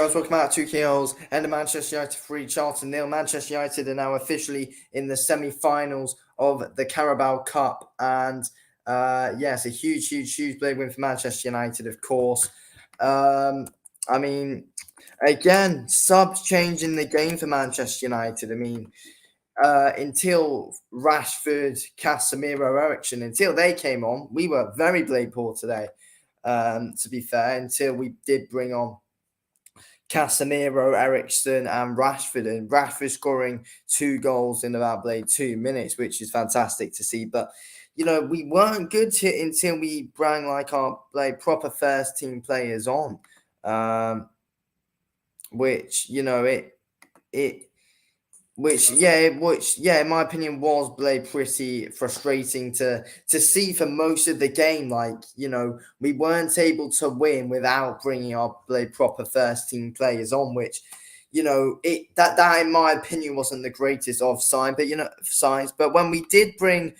guys, welcome out to 2KOs and the Manchester United 3, Charlton 0. Manchester United are now officially in the semi-finals of the Carabao Cup. And yes, a huge big win for Manchester United, of course. I mean, again, subs changing the game for Manchester United. I mean, until Rashford, Casemiro, Eriksen, until they came on, we were very blade poor today, to be fair, until we did bring on Casemiro, Eriksen, and Rashford, and Rashford scoring 2 goals in about 2 minutes, which is fantastic to see. But we weren't good until we brought our proper first team players on, which in my opinion was pretty frustrating to see for most of the game. We weren't able to win without bringing our proper first team players on, which that in my opinion wasn't the greatest of signs. But when we did bring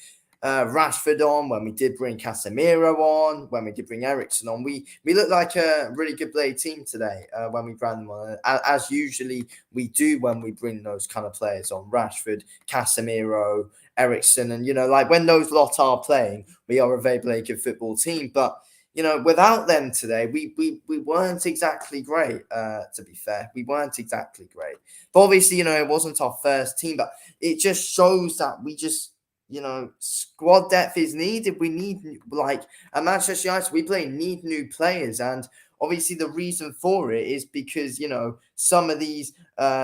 Rashford on, when we did bring Casemiro on, when we did bring Eriksen on, we looked like a really good team today when we brought them on, as usually we do when we bring those kind of players on: Rashford, Casemiro, Eriksen. And when those lot are playing, we are a very good football team. But without them today, we weren't exactly great. To be fair, we weren't exactly great. But obviously, it wasn't our first team, but it just shows that we just squad depth is needed. We need, at Manchester United, need new players. And obviously the reason for it is because, some of these,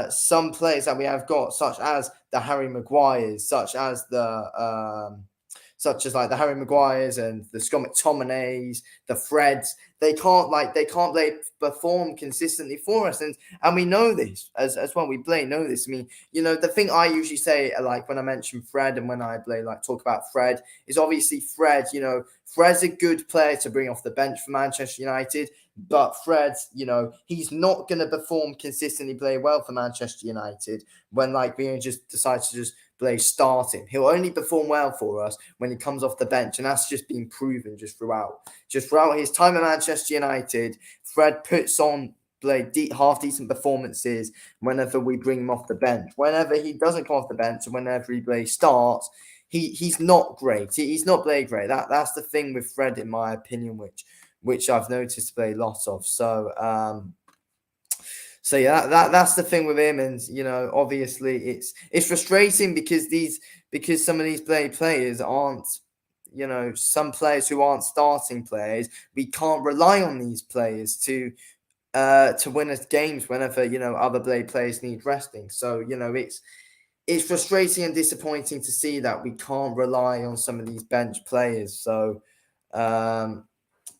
some players that we have got, such as the Harry Maguires, such as the Harry Maguires and the Scott McTominays, the Freds, they can't perform consistently for us, and we know this as well. We know this. I mean, the thing I usually say, when I mention Fred and when I talk about Fred, is obviously Fred. Fred's a good player to bring off the bench for Manchester United, but Fred, he's not going to perform consistently, play well for Manchester United when we just decide to just start him. He'll only perform well for us when he comes off the bench, and that's just been proven throughout his time at Manchester United. Fred puts on half decent performances whenever we bring him off the bench. Whenever he doesn't come off the bench and whenever he starts, he's not great. He's not great. That's the thing with Fred, in my opinion, which I've noticed a lot of. So yeah, that's the thing with him. And obviously it's frustrating because some of these players aren't, some players who aren't starting players, we can't rely on these players to win us games whenever other players need resting. So it's frustrating and disappointing to see that we can't rely on some of these bench players. So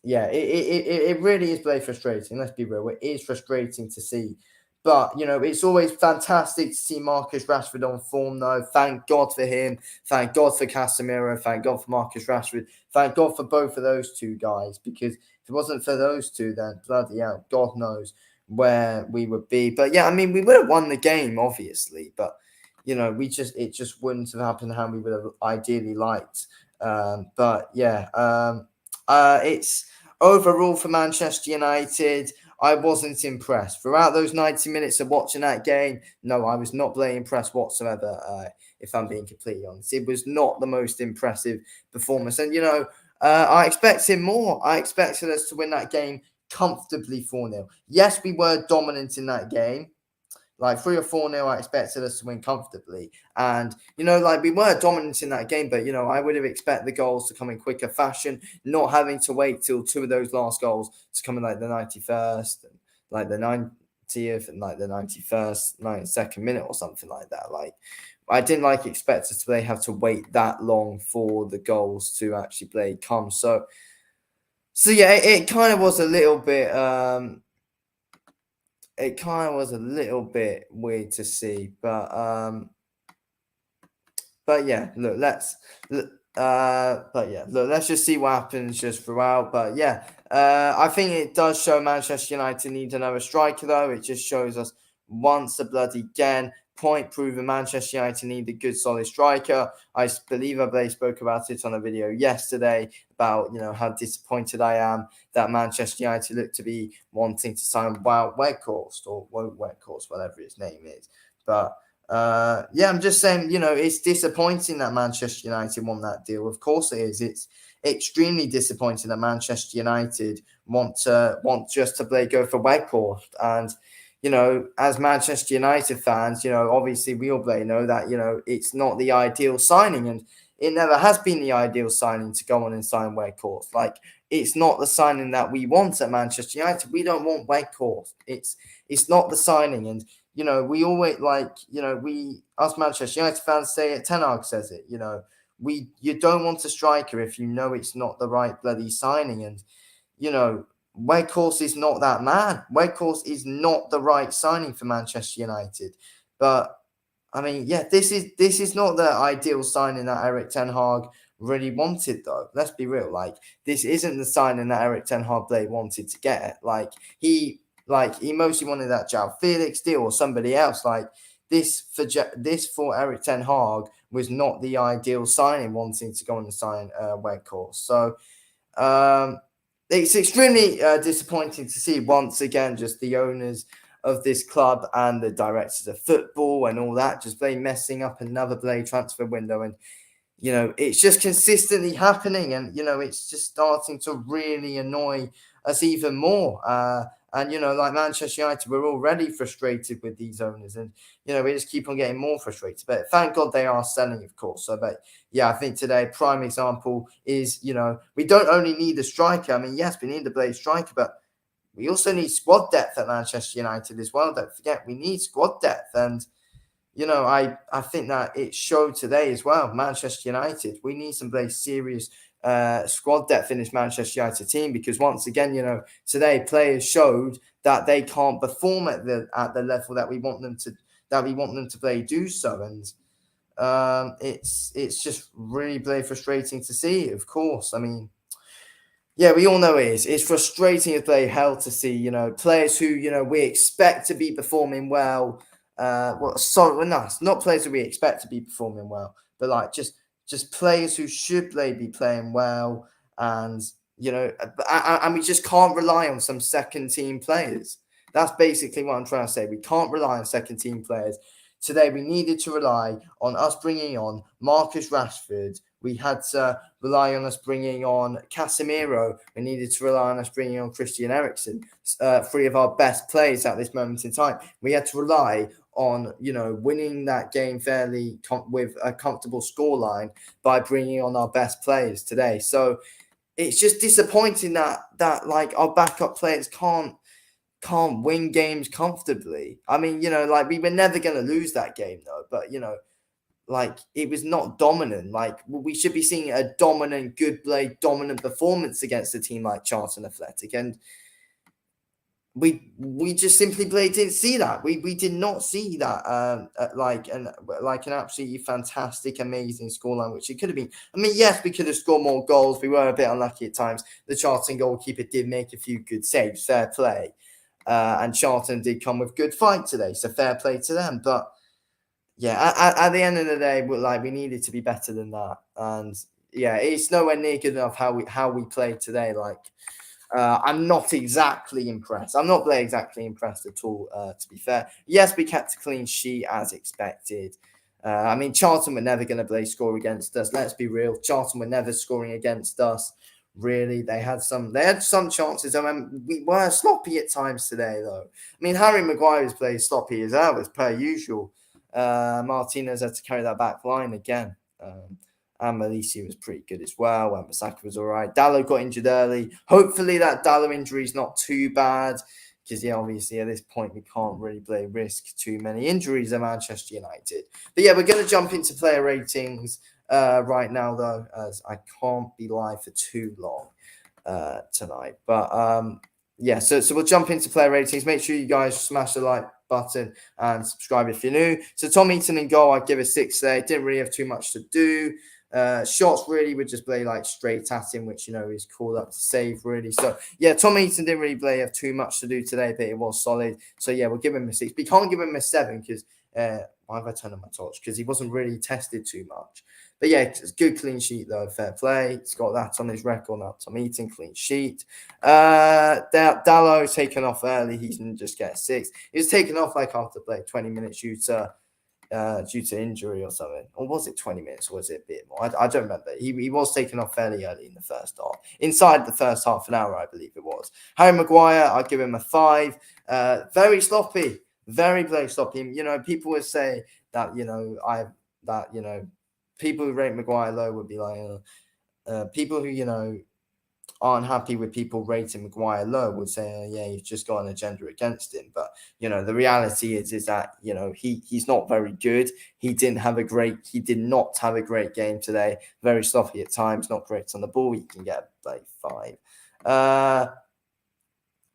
yeah, it really is very frustrating. Let's be real. It is frustrating to see. But, it's always fantastic to see Marcus Rashford on form, though. Thank God for him. Thank God for Casemiro. Thank God for Marcus Rashford. Thank God for both of those two guys. Because if it wasn't for those two, then bloody hell, God knows where we would be. But, yeah, I mean, we would have won the game, obviously. But, it just wouldn't have happened how we would have ideally liked. But, yeah, it's overall for Manchester United, I wasn't impressed. Throughout those 90 minutes of watching that game, no, I was not impressed whatsoever, if I'm being completely honest. It was not the most impressive performance. And, I expected more. I expected us to win that game comfortably 4-0. Yes, we were dominant in that game. 3 or 4-0, I expected us to win comfortably. And, we were dominant in that game, but, I would have expected the goals to come in quicker fashion, not having to wait till 2 of those last goals to come in the 91st, and the 90th, and the 91st, 92nd minute or something like that. I didn't expect us to have to wait that long for the goals to actually come. So yeah, it kind of was a little bit, it kind of was a little bit weird to see, but yeah, let's just see what happens just throughout. But yeah, I think it does show Manchester United need another striker, though. It just shows us once again point proving Manchester United need a good, solid striker. I believe I spoke about it on a video yesterday about, how disappointed I am that Manchester United look to be wanting to sign Wout Weghorst or Wout Weghorst, whatever his name is. But I'm just saying, it's disappointing that Manchester United won that deal. Of course it is. It's extremely disappointing that Manchester United want just to go for Weghorst. And as Manchester United fans, obviously we all know that, it's not the ideal signing, and it never has been the ideal signing to go on and sign Weghorst. Like, it's not the signing that we want at Manchester United. We don't want Weghorst. It's not the signing. And, we always us Manchester United fans say it, Ten Hag says it, you don't want a striker if you know it's not the right bloody signing. And, Weghorst is not that man. Weghorst is not the right signing for Manchester United. But I mean, this is not the ideal signing that Erik Ten Hag really wanted, though. Let's be real. Like, this isn't the signing that Erik Ten Hag wanted to get. He mostly wanted that João Felix deal or somebody else. Like, this for Erik Ten Hag was not the ideal signing, wanting to go on and sign Weghorst. So, it's extremely disappointing to see once again just the owners of this club and the directors of football and all that just messing up another transfer window. And it's just consistently happening, and it's just starting to really annoy us even more. And like Manchester United, we're already frustrated with these owners, and we just keep on getting more frustrated. But thank God they are selling, of course. So, but I think today prime example is we don't only need a striker. I mean, yes, we need a blade striker, but we also need squad depth at Manchester United as well. Don't forget, we need squad depth, and I think that it showed today as well. Manchester United, we need some very serious squad depth in this Manchester United team, because once again, today players showed that they can't perform at the level that we want them to play do so, and it's just really very frustrating to see. Of course, I mean, we all know it is. It's frustrating as play hell to see players who we expect to be performing well. It's not players that we expect to be performing well, but just players who should be playing well, and and we just can't rely on some second team players. That's basically what I'm trying to say. We can't rely on second team players. Today we needed to rely on us bringing on Marcus Rashford. We had to rely on us bringing on Casemiro. We needed to rely on us bringing on Christian Eriksen, three of our best players at this moment in time. We had to rely on, winning that game fairly with a comfortable scoreline by bringing on our best players today. So it's just disappointing that our backup players can't win games comfortably. I mean, we were never going to lose that game though, but it was not dominant. We should be seeing a dominant, dominant performance against a team like Charlton Athletic, and we just simply didn't see that. We did not see that an absolutely fantastic, amazing scoreline, which it could have been. I mean, yes, we could have scored more goals. We were a bit unlucky at times. The Charlton goalkeeper did make a few good saves, fair play, and Charlton did come with good fight today, so fair play to them. But at the end of the day, we needed to be better than that, and it's nowhere near good enough how we played today. I'm not exactly impressed. I'm not exactly impressed at all, to be fair. Yes, we kept a clean sheet as expected. I mean, Charlton were never going to score against us. Let's be real. Charlton were never scoring against us. Really, they had some chances. I mean, we were sloppy at times today, though. I mean, Harry Maguire was playing sloppy as per usual. Martinez had to carry that back line again. And Malisi was pretty good as well. And Masaka was all right. Dallo got injured early. Hopefully that Dallo injury is not too bad, because obviously at this point we can't really risk too many injuries at Manchester United. But we're going to jump into player ratings right now, though, as I can't be live for too long tonight. But so we'll jump into player ratings. Make sure you guys smash the like button and subscribe if you're new. So Tom Heaton in goal, I'd give a 6 there. Didn't really have too much to do. Shots really would just play straight at him, which is called up to save really. So Tom Heaton didn't really have too much to do today, but it was solid. So we'll give him a 6. We can't give him a 7 because why have I turned on my torch? Because he wasn't really tested too much. But yeah, it's a good clean sheet though. Fair play. He's got that on his record now. Tom Eaton, clean sheet. Dallo taken off early. He can just get a 6. He was taken off like after play 20 minutes due to injury or something. Or was it 20 minutes or was it a bit more? I don't remember. He was taken off fairly early in the first half. Inside the first half an hour, I believe it was. Harry Maguire, I'll give him a 5. Very sloppy. Very sloppy. You know, people would say that, people who rate Maguire low would be like, people who, aren't happy with people rating Maguire low would say, yeah, you've just got an agenda against him. But, the reality is that, he's not very good. He did not have a great game today. Very sloppy at times, not great on the ball. You can get like 5.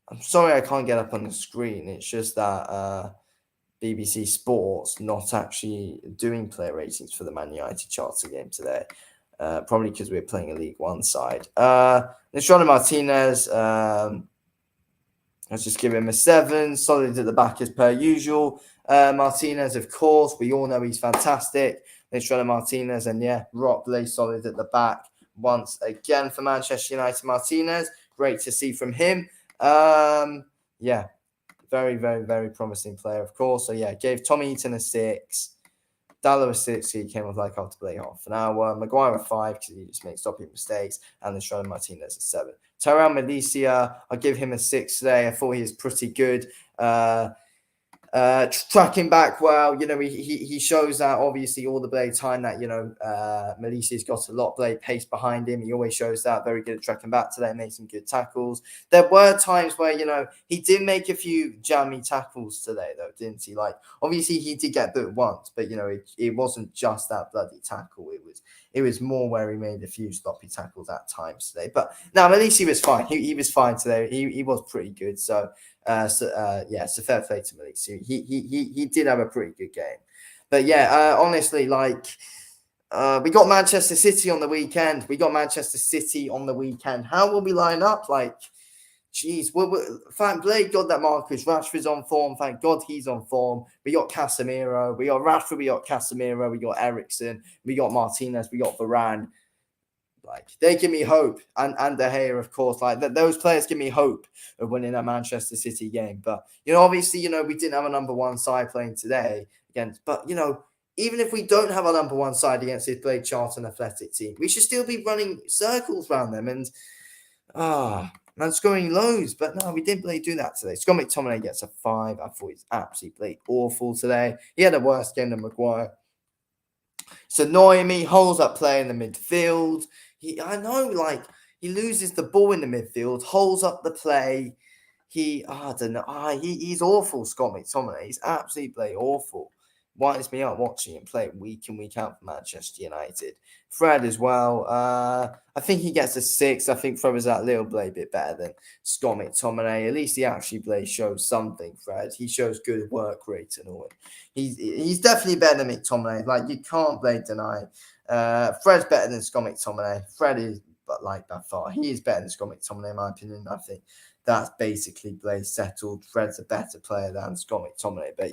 I'm sorry I can't get up on the screen. It's just that BBC Sports not actually doing player ratings for the Man United Charlton game today. Probably because we're playing a League One side. Lisandro Martinez, let's just give him a 7. Solid at the back as per usual. Martinez, of course, we all know he's fantastic. Lisandro Martinez, and yeah, Rockley solid at the back once again for Manchester United. Martinez, great to see from him. Yeah, very promising player, of course. So yeah, gave Tom Eaton a 6. Dallo a 6, he came off like after play half an hour. Maguire a 5 because he just makes stopping mistakes. And then Lisandro Martinez a 7. Tyrell Malacia, I'll give him a 6 today. I thought he was pretty good. Tracking back well, he shows that obviously all the blade time that, Malicia's got a lot of blade pace behind him. He always shows that. Very good at tracking back today, made some good tackles. There were times where, he did make a few jammy tackles today, though, didn't he? Like, obviously he did get booked once, but, it wasn't just that bloody tackle. It was more where he made a few sloppy tackles at times today. But no, Malicia was fine. He was fine today. He was pretty good. So fair play to Malicia. He did have a pretty good game. But yeah, honestly, we got Manchester City on the weekend. How will we line up? Like, geez, thank Blake God that Marcus Rashford's on form. Thank God he's on form. We got Casemiro, we got Rashford, we got Casemiro, we got Eriksen, we got Martinez, we got Varane. Like, they give me hope, and De Gea, of course. Like, those players give me hope of winning that Manchester City game. But obviously, we didn't have a number 1 side playing today against. But even if we don't have a number 1 side against this Blade Charlton Athletic team, we should still be running circles around them and scoring lows. But no, we didn't really do that today. Scott McTominay gets a 5. I thought he's absolutely awful today. He had a worse game than Maguire. It's annoying me. Holds up play in the midfield. He loses the ball in the midfield, holds up the play. He's awful, Scott McTominay. He's absolutely awful. Winds me up watching him play week in, week out for Manchester United. Fred as well. I think he gets a 6. I think Fred was that little bit better than Scott McTominay. At least he actually shows something, Fred. He shows good work rate and all. He's definitely better than McTominay. Like, you can't deny. Fred's better than Scott McTominay. Fred is, but like by far, he is better than Scott McTominay in my opinion. I think that's basically settled. Fred's a better player than Scott McTominay, but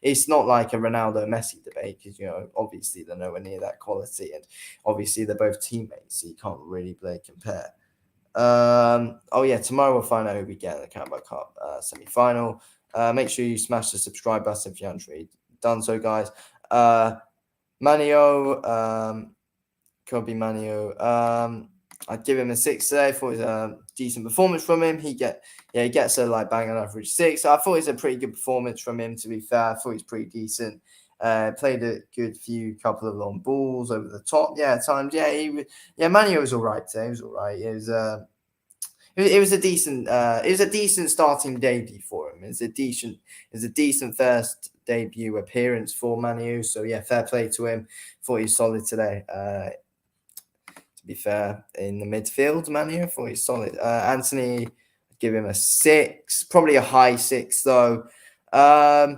it's not like a Ronaldo Messi debate because obviously they're nowhere near that quality, and obviously they're both teammates, so you can't really compare. Tomorrow we'll find out who we get in the Carabao Cup semi-final. Make sure you smash the subscribe button if you haven't already done so, guys. Manio, Kobe Manio. I'd give him a 6 today. I thought it was a decent performance from him. He gets a bang on average 6. So I thought it was a pretty good performance from him, to be fair. I thought he was pretty decent. Played a good couple of long balls over the top. Yeah, at times. Yeah, Manuel was all right today. He was all right. It was a decent starting debut for him. It was a decent first debut appearance for Manu. So yeah, fair play to him. Thought he was solid today. To be fair, in the midfield, Manu, thought he was solid. Anthony, I'd give him a 6, probably a high 6 though. It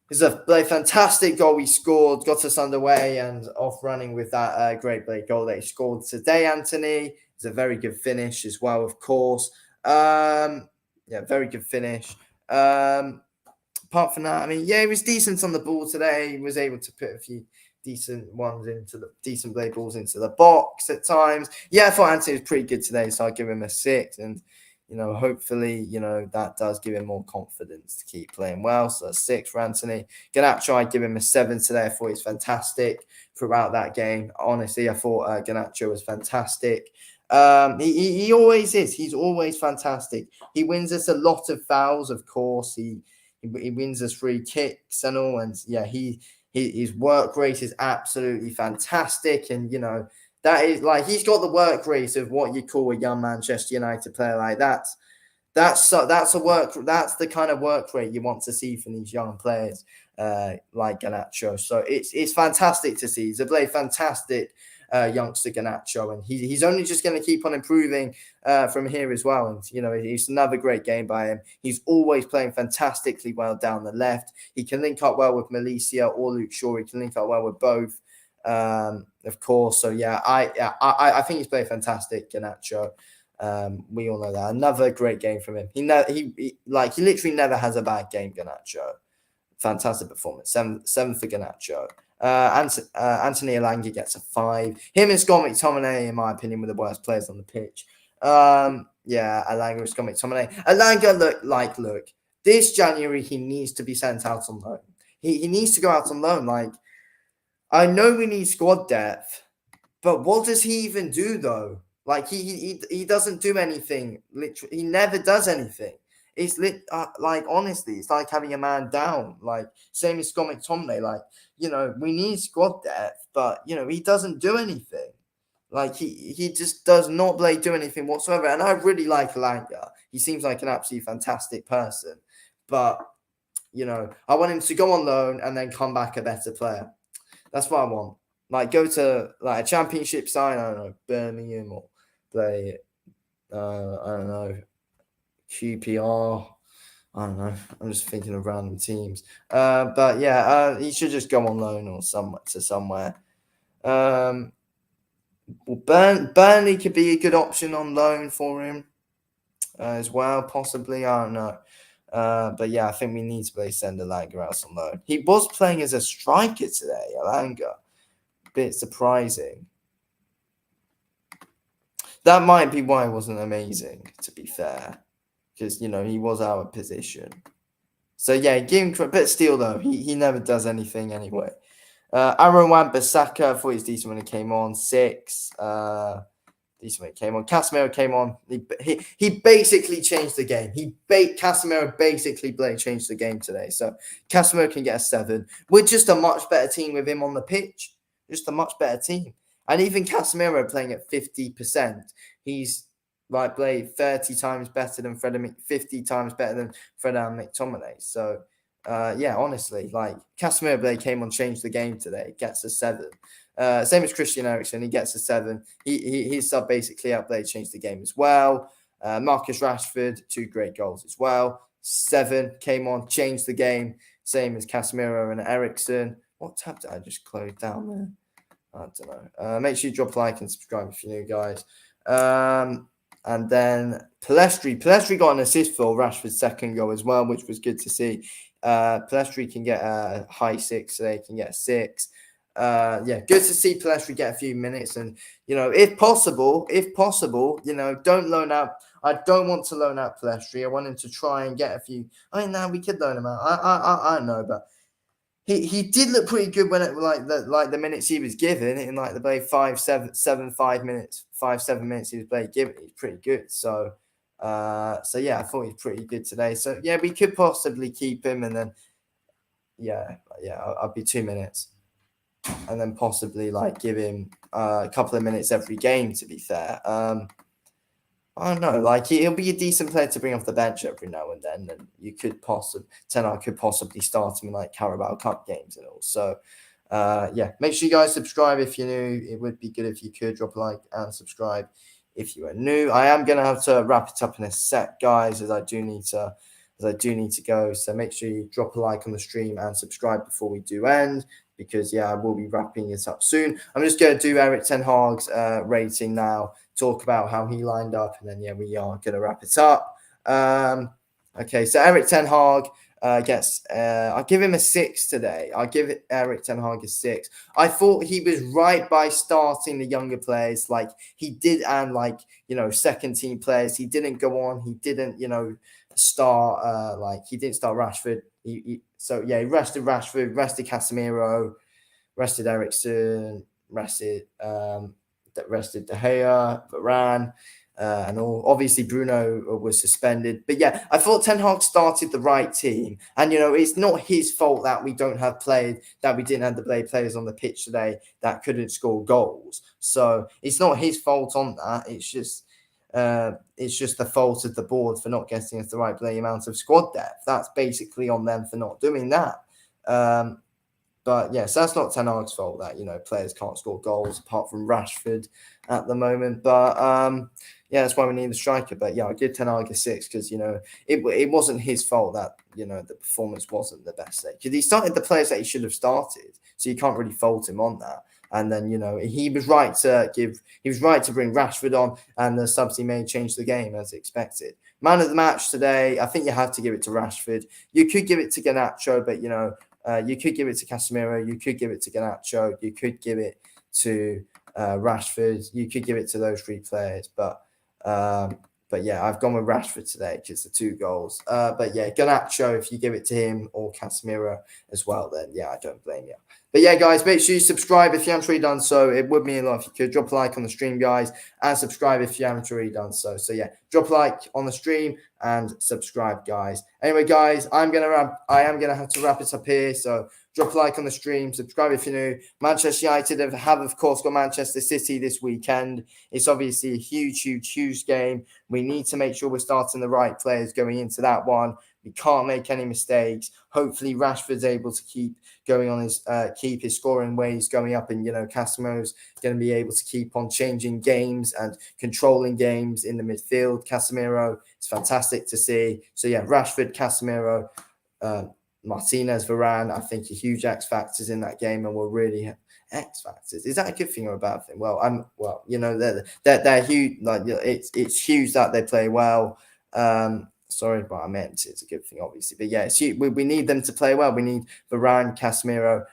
was a fantastic goal we scored, got us underway and off running with that great goal that he scored today, Anthony. It's a very good finish as well, of course. Very good finish. Apart apart from that, I mean, yeah, he was decent on the ball today. He was able to put a few decent play balls into the box at times. Yeah, I thought Anthony was pretty good today, so I'll give him a 6. And hopefully, that does give him more confidence to keep playing well. So a 6 for Anthony. Garnacho, I'd give him a 7 today. I thought he was fantastic throughout that game. Honestly, I thought Garnacho was fantastic. He always is. He's always fantastic. He wins us a lot of fouls, of course. He wins us free kicks and all. And yeah, his work rate is absolutely fantastic. And that is like he's got the work rate of what you call a young Manchester United player. Like that's the kind of work rate you want to see from these young players like Garnacho. So it's fantastic to see. He's a fantastic youngster Garnacho, and he's only just going to keep on improving from here as well. And it's another great game by him. He's always playing fantastically well down the left. He can link up well with Malaysia or Luke Shaw. He can link up well with both, of course. So yeah, I think he's played fantastic, Garnacho. We all know that. Another great game from him. He literally never has a bad game, Garnacho. Fantastic performance. 7 for Garnacho. Anthony Elanga gets a 5. Him and Scott McTominay, in my opinion, were the worst players on the pitch. Elanga and Scott McTominay. Elanga, look, this January he needs to be sent out on loan. He needs to go out on loan. Like, I know we need squad depth, but what does he even do though? Like he doesn't do anything. Literally, he never does anything. It's honestly, it's like having a man down. Like same as Scott McTominay. Like we need squad depth, but he doesn't do anything. Like he just does not do anything whatsoever. And I really like Elanga. He seems like an absolutely fantastic person, but I want him to go on loan and then come back a better player. That's what I want. Like go to like a championship side. I don't know, Birmingham, or play. I don't know. QPR. I don't know. I'm just thinking of random teams. But yeah, he should just go on loan or somewhere. Well, Burnley could be a good option on loan for him as well, possibly. I don't know. But yeah, I think we need to send Elanga out on loan. He was playing as a striker today, Elanga. Bit surprising. That might be why it wasn't amazing, to be fair. Because, he was out of position. So, yeah, give him... But still, though, he never does anything anyway. Aaron Wan-Bissaka, I thought he was decent when he came on. 6. Decent when he came on. Casemiro came on. He basically changed the game. Casemiro basically changed the game today. So, Casemiro can get a 7. We're just a much better team with him on the pitch. Just a much better team. And even Casemiro playing at 50%. He's... played 30 times better than 50 times better than Fred and McTominay. So, honestly, Casemiro came on, changed the game today, gets a 7. Same as Christian Eriksen, he gets a 7. His sub basically outplayed, changed the game as well. Marcus Rashford, 2 great goals as well. 7 came on, changed the game, same as Casemiro and Eriksen. What tab did I just close down there? I don't know. Make sure you drop a like and subscribe if you're new, guys. And then Palestri got an assist for Rashford's second goal as well, which was good to see. Palestri can get a high 6, so they can get a 6. Good to see Palestri get a few minutes. And, if possible, don't loan out. I don't want to loan out Palestri. I want him to try and get a few. We could loan him out. I don't know, but he did look pretty good when the minutes he was given in the play 5-7 minutes he was played given. He's pretty good. So I thought he was pretty good today. So yeah, we could possibly keep him, and then I'll be 2 minutes, and then possibly give him a couple of minutes every game. To be fair, I don't know. He'll be a decent player to bring off the bench every now and then, and you could Ten Hag could possibly start him in Carabao Cup games and all. So, make sure you guys subscribe if you're new. It would be good if you could drop a like and subscribe if you are new. I am gonna have to wrap it up in a sec, guys, as I do need to go. So make sure you drop a like on the stream and subscribe before we do end, because I will be wrapping it up soon. I'm just going to do Erik Ten Hag's rating now, talk about how he lined up, and then we are going to wrap it up. Okay, so Erik Ten Hag, I give him a 6 today. I give Eric Ten Hag a 6. I thought he was right by starting the younger players like he did, and like, second team players. He didn't go on. He didn't, start he didn't start Rashford. He rested Rashford, rested Casemiro, rested Eriksen, rested De Gea, Varane. And all. Obviously, Bruno was suspended. But yeah, I thought Ten Hag started the right team. And, it's not his fault that we didn't have the players on the pitch today that couldn't score goals. So it's not his fault on that. It's just the fault of the board for not getting us the right play amount of squad depth. That's basically on them for not doing that. But yes, that's not Ten Hag's fault that, players can't score goals apart from Rashford at the moment. But that's why we need a striker. But yeah, I give Ten Hag a 6 because, it wasn't his fault that, the performance wasn't the best day. Because he started the players that he should have started. So you can't really fault him on that. And then, he was right to bring Rashford on, and the subs he made changed the game as expected. Man of the match today, I think you have to give it to Rashford. You could give it to Garnacho, but, you could give it to Casemiro. You could give it to Garnacho. You could give it to Rashford. You could give it to those 3 players. But yeah, I've gone with Rashford today because the 2 goals. But yeah, Garnacho, if you give it to him, or Casemiro as well, then yeah, I don't blame you. But yeah, guys, make sure you subscribe if you haven't already done so. It would mean a lot if you could. Drop a like on the stream, guys, and subscribe if you haven't already done so. So yeah, drop a like on the stream and subscribe, guys. Anyway, guys, I am gonna have to wrap it up here. So drop a like on the stream, subscribe if you're new. Manchester United have of course got Manchester City this weekend. It's obviously a huge game. We need to make sure we're starting the right players going into that one. We can't make any mistakes. Hopefully, Rashford's able to keep going on keep his scoring ways going up, and Casemiro's going to be able to keep on changing games and controlling games in the midfield. Casemiro is fantastic to see. So yeah, Rashford, Casemiro, Martinez, Varane, I think are huge X factors in that game, and will really X factors. Is that a good thing or a bad thing? Well, they're huge. It's huge that they play well. Sorry, but I meant it's a good thing, obviously. But yeah, we need them to play well. We need Varane, Casemiro,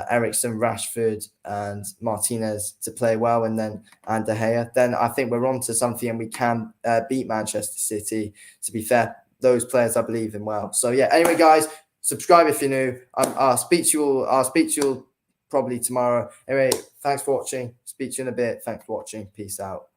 Eriksen, Rashford, and Martinez to play well, and De Gea. Then I think we're on to something, and we can beat Manchester City. To be fair, those players I believe in well. So yeah. Anyway, guys, subscribe if you're new. I'll speak to you all probably tomorrow. Anyway, thanks for watching. Speak to you in a bit. Thanks for watching. Peace out.